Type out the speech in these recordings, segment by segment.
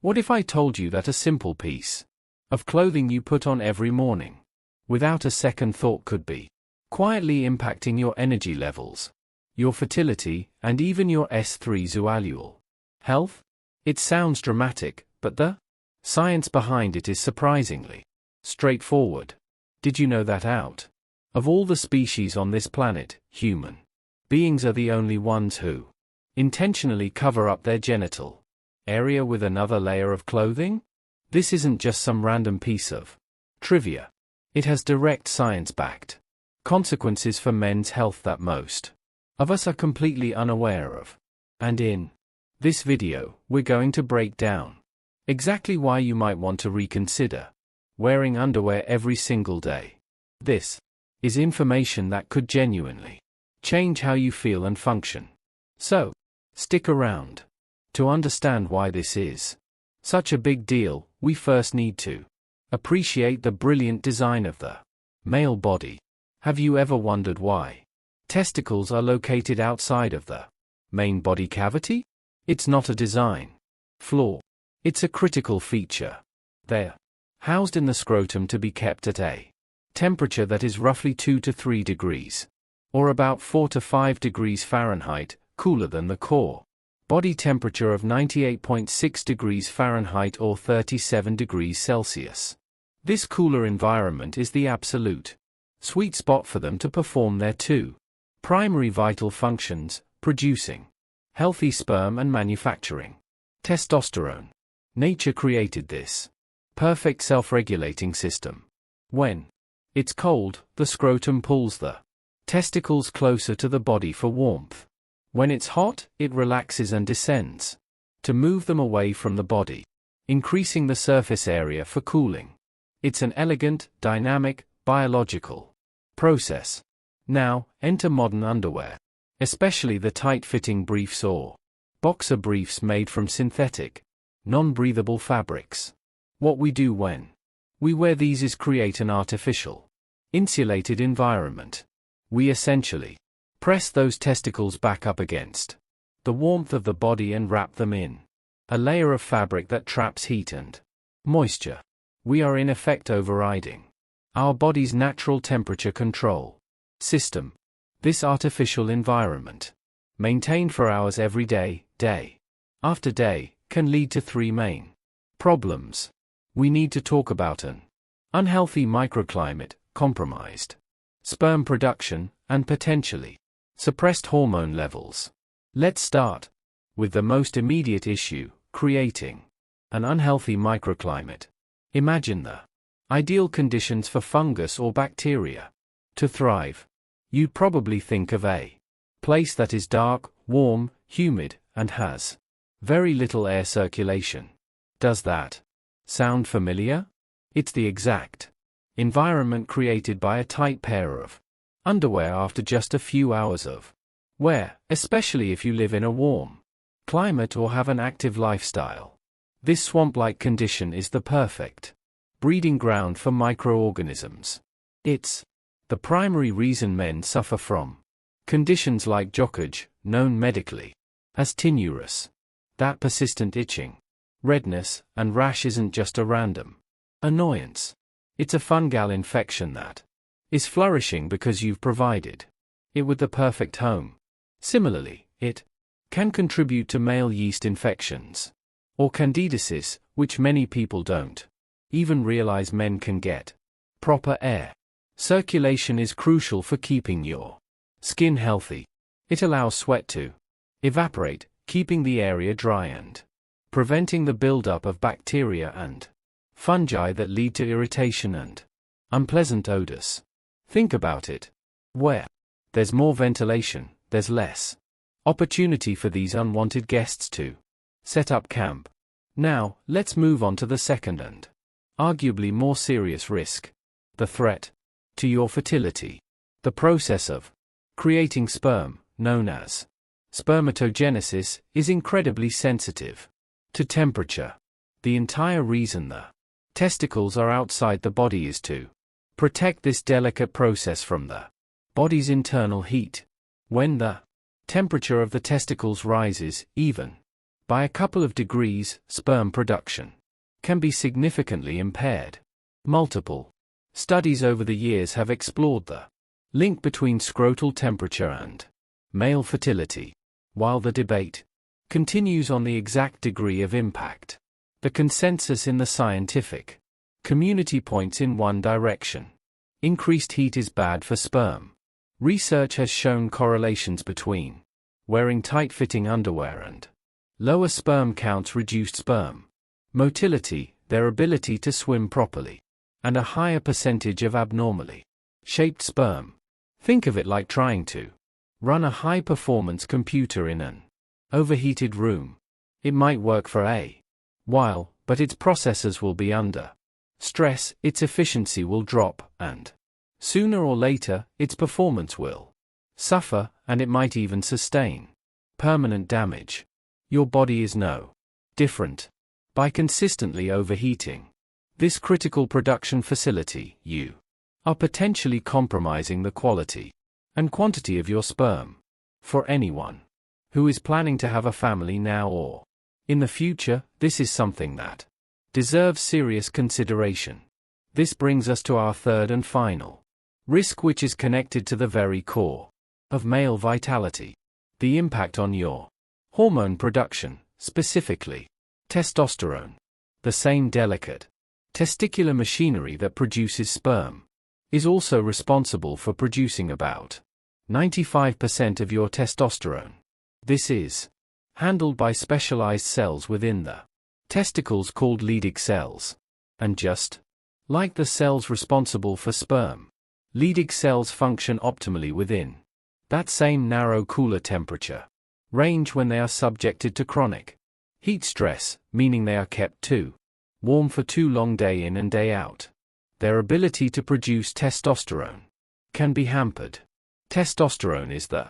What if I told you that a simple piece of clothing you put on every morning, without a second thought, could be quietly impacting your energy levels, your fertility, and even your S3 health? It sounds dramatic, but the science behind it is surprisingly straightforward. Did you know that out of all the species on this planet, human beings are the only ones who intentionally cover up their genital area with another layer of clothing? This isn't just some random piece of trivia. It has direct science-backed consequences for men's health that most of us are completely unaware of. And in this video, we're going to break down exactly why you might want to reconsider wearing underwear every single day. This is information that could genuinely change how you feel and function. So, stick around. To understand why this is such a big deal, we first need to appreciate the brilliant design of the male body. Have you ever wondered why testicles are located outside of the main body cavity? It's not a design flaw. It's a critical feature. They're housed in the scrotum to be kept at a temperature that is roughly 2 to 3 degrees, or about 4 to 5 degrees Fahrenheit, cooler than the core body temperature of 98.6 degrees Fahrenheit or 37 degrees Celsius. This cooler environment is the absolute sweet spot for them to perform their two primary vital functions, producing healthy sperm and manufacturing testosterone. Nature created this perfect self-regulating system. When it's cold, the scrotum pulls the testicles closer to the body for warmth. When it's hot, it relaxes and descends to move them away from the body, increasing the surface area for cooling. It's an elegant, dynamic, biological process. Now, enter modern underwear, especially the tight-fitting briefs or boxer briefs made from synthetic, non-breathable fabrics. What we do when we wear these is create an artificial, insulated environment. We essentially press those testicles back up against the warmth of the body and wrap them in a layer of fabric that traps heat and moisture. We are in effect overriding our body's natural temperature control system. This artificial environment, maintained for hours every day, day after day, can lead to three main problems. We need to talk about an unhealthy microclimate, compromised sperm production, and potentially suppressed hormone levels. Let's start with the most immediate issue, creating an unhealthy microclimate. Imagine the ideal conditions for fungus or bacteria to thrive. You'd probably think of a place that is dark, warm, humid, and has very little air circulation. Does that sound familiar? It's the exact environment created by a tight pair of underwear after just a few hours of wear, especially if you live in a warm climate or have an active lifestyle. This swamp-like condition is the perfect breeding ground for microorganisms. It's the primary reason men suffer from conditions like jockage, known medically as tinnitus. That persistent itching, redness, and rash isn't just a random annoyance. It's a fungal infection that is flourishing because you've provided it with the perfect home. Similarly, it can contribute to male yeast infections or candidiasis, which many people don't even realize men can get. Proper air circulation is crucial for keeping your skin healthy. It allows sweat to evaporate, keeping the area dry and preventing the buildup of bacteria and fungi that lead to irritation and unpleasant odors. Think about it. Where there's more ventilation, there's less opportunity for these unwanted guests to set up camp. Now, let's move on to the second and arguably more serious risk, the threat to your fertility. The process of creating sperm, known as spermatogenesis, is incredibly sensitive to temperature. The entire reason the testicles are outside the body is to protect this delicate process from the body's internal heat. When the temperature of the testicles rises, even By a couple of degrees, sperm production can be significantly impaired. Multiple studies over the years have explored the link between scrotal temperature and male fertility. While the debate continues on the exact degree of impact, the consensus in the scientific community points in one direction. Increased heat is bad for sperm. Research has shown correlations between wearing tight-fitting underwear and lower sperm counts, reduced sperm motility, their ability to swim properly, and a higher percentage of abnormally shaped sperm. Think of it like trying to run a high-performance computer in an overheated room. It might work for a while, but its processors will be under stress, its efficiency will drop, and sooner or later, its performance will suffer, and it might even sustain permanent damage. Your body is no different. By consistently overheating this critical production facility, you are potentially compromising the quality and quantity of your sperm. For anyone who is planning to have a family now or in the future, this is something that deserves serious consideration. This brings us to our third and final risk, which is connected to the very core of male vitality: the impact on your hormone production, specifically testosterone. The same delicate testicular machinery that produces sperm is also responsible for producing about 95% of your testosterone. This is handled by specialized cells within the testicles called Leydig cells. And just like the cells responsible for sperm, Leydig cells function optimally within that same narrow cooler temperature range when they are subjected to chronic heat stress, meaning they are kept too warm for too long day in and day out. Their ability to produce testosterone can be hampered. Testosterone is the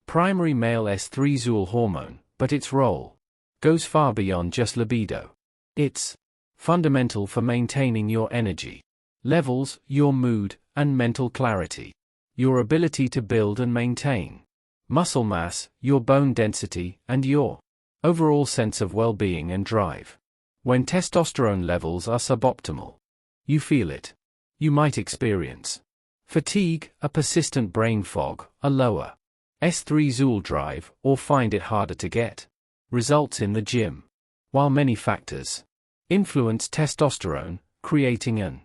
primary male estradiol hormone, but its role goes far beyond just libido. It's fundamental for maintaining your energy levels, your mood, and mental clarity, your ability to build and maintain muscle mass, your bone density, and your overall sense of well-being and drive. When testosterone levels are suboptimal, you feel it. You might experience fatigue, a persistent brain fog, a lower estradiol drive, or find it harder to get results in the gym. While many factors influence testosterone, creating an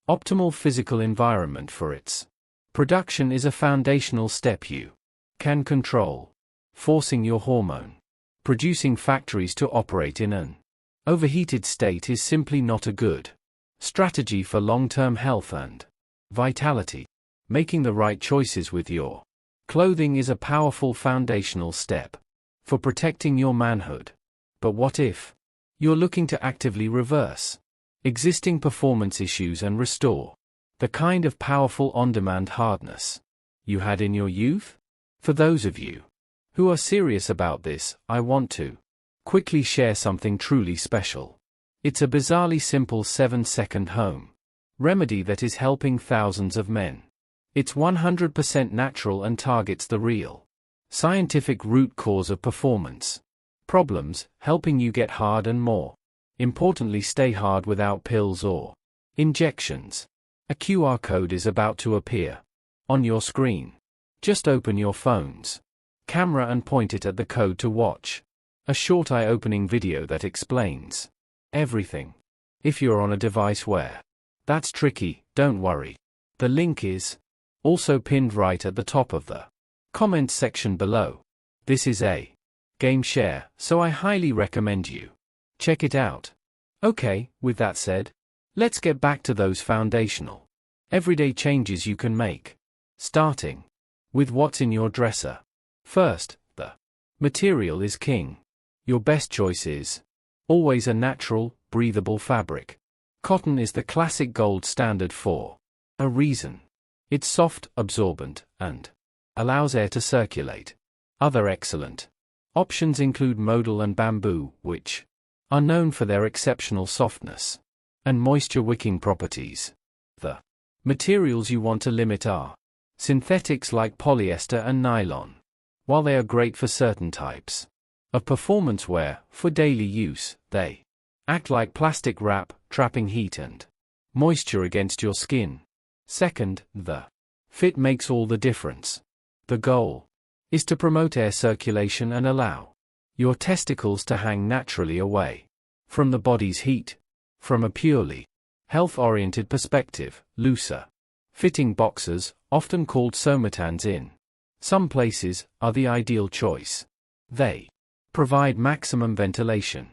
optimal physical environment for its production is a foundational step you can control. Forcing your hormone producing factories to operate in an overheated state is simply not a good strategy for long-term health and vitality. Making the right choices with your clothing is a powerful foundational step for protecting your manhood. But what if you're looking to actively reverse existing performance issues and restore the kind of powerful on-demand hardness you had in your youth? For those of you who are serious about this, I want to quickly share something truly special. It's a bizarrely simple 7-second home remedy that is helping thousands of men. It's 100% natural and targets the real scientific root cause of performance problems, helping you get hard and more importantly stay hard without pills or injections. A QR code is about to appear on your screen. Just open your phone's camera and point it at the code to watch a short eye-opening video that explains everything. If you're on a device where that's tricky, don't worry. The link is also pinned right at the top of the comments section below. This is a game share, so I highly recommend you check it out. Okay, with that said, let's get back to those foundational everyday changes you can make, starting with what's in your dresser. First, the material is king. Your best choice is always a natural, breathable fabric. Cotton is the classic gold standard for a reason. It's soft, absorbent, and allows air to circulate. Other excellent options include modal and bamboo, which are known for their exceptional softness and moisture-wicking properties. The materials you want to limit are synthetics like polyester and nylon. While they are great for certain types of performance wear for daily use. They act like plastic wrap, trapping heat and moisture against your skin. Second, the fit makes all the difference. The goal is to promote air circulation and allow your testicles to hang naturally away from the body's heat. From a purely health-oriented perspective, looser fitting boxers, often called somatans in some places, are the ideal choice. They provide maximum ventilation.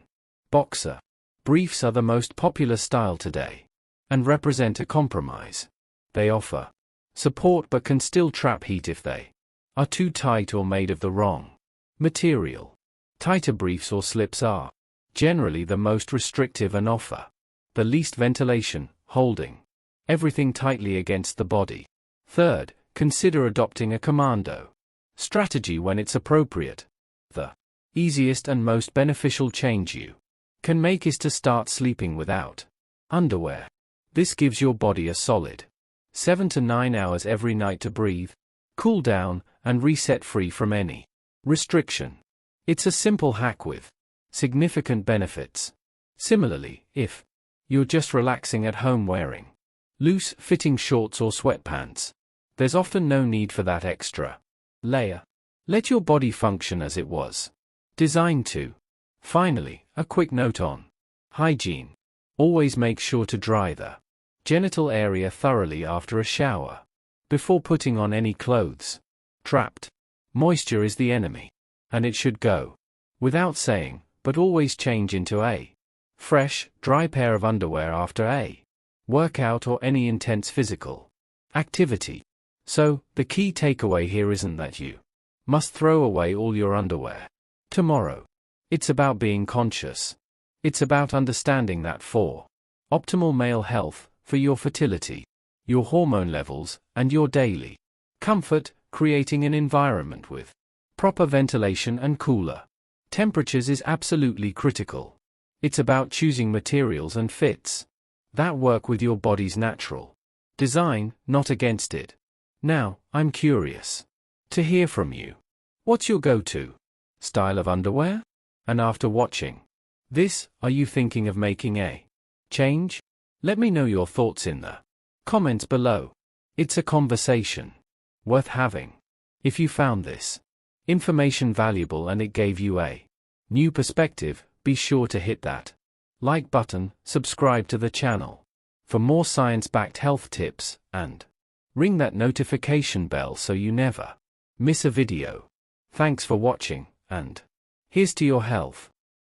Boxer briefs are the most popular style today and represent a compromise. They offer support but can still trap heat if they are too tight or made of the wrong material. Tighter briefs or slips are generally the most restrictive and offer the least ventilation, holding everything tightly against the body. Third, consider adopting a commando strategy when it's appropriate. The easiest and most beneficial change you can make is to start sleeping without underwear. This gives your body a solid 7 to 9 hours every night to breathe, cool down, and reset free from any restriction. It's a simple hack with significant benefits. Similarly, if you're just relaxing at home wearing loose-fitting shorts or sweatpants, there's often no need for that extra layer. Let your body function as it was designed to. Finally, a quick note on hygiene. Always make sure to dry the genital area thoroughly after a shower before putting on any clothes. Trapped moisture is the enemy, and it should go without saying, but always change into a fresh, dry pair of underwear after a workout or any intense physical activity. So, the key takeaway here isn't that you must throw away all your underwear tomorrow. It's about being conscious. It's about understanding that for optimal male health, for your fertility, your hormone levels, and your daily comfort, creating an environment with proper ventilation and cooler temperatures is absolutely critical. It's about choosing materials and fits that work with your body's natural design, not against it. Now, I'm curious to hear from you. What's your go-to style of underwear? And after watching this, are you thinking of making a change? Let me know your thoughts in the comments below. It's a conversation worth having. If you found this information valuable and it gave you a new perspective, be sure to hit that like button, subscribe to the channel for more science-backed health tips, and ring that notification bell so you never miss a video. Thanks for watching, and here's to your health.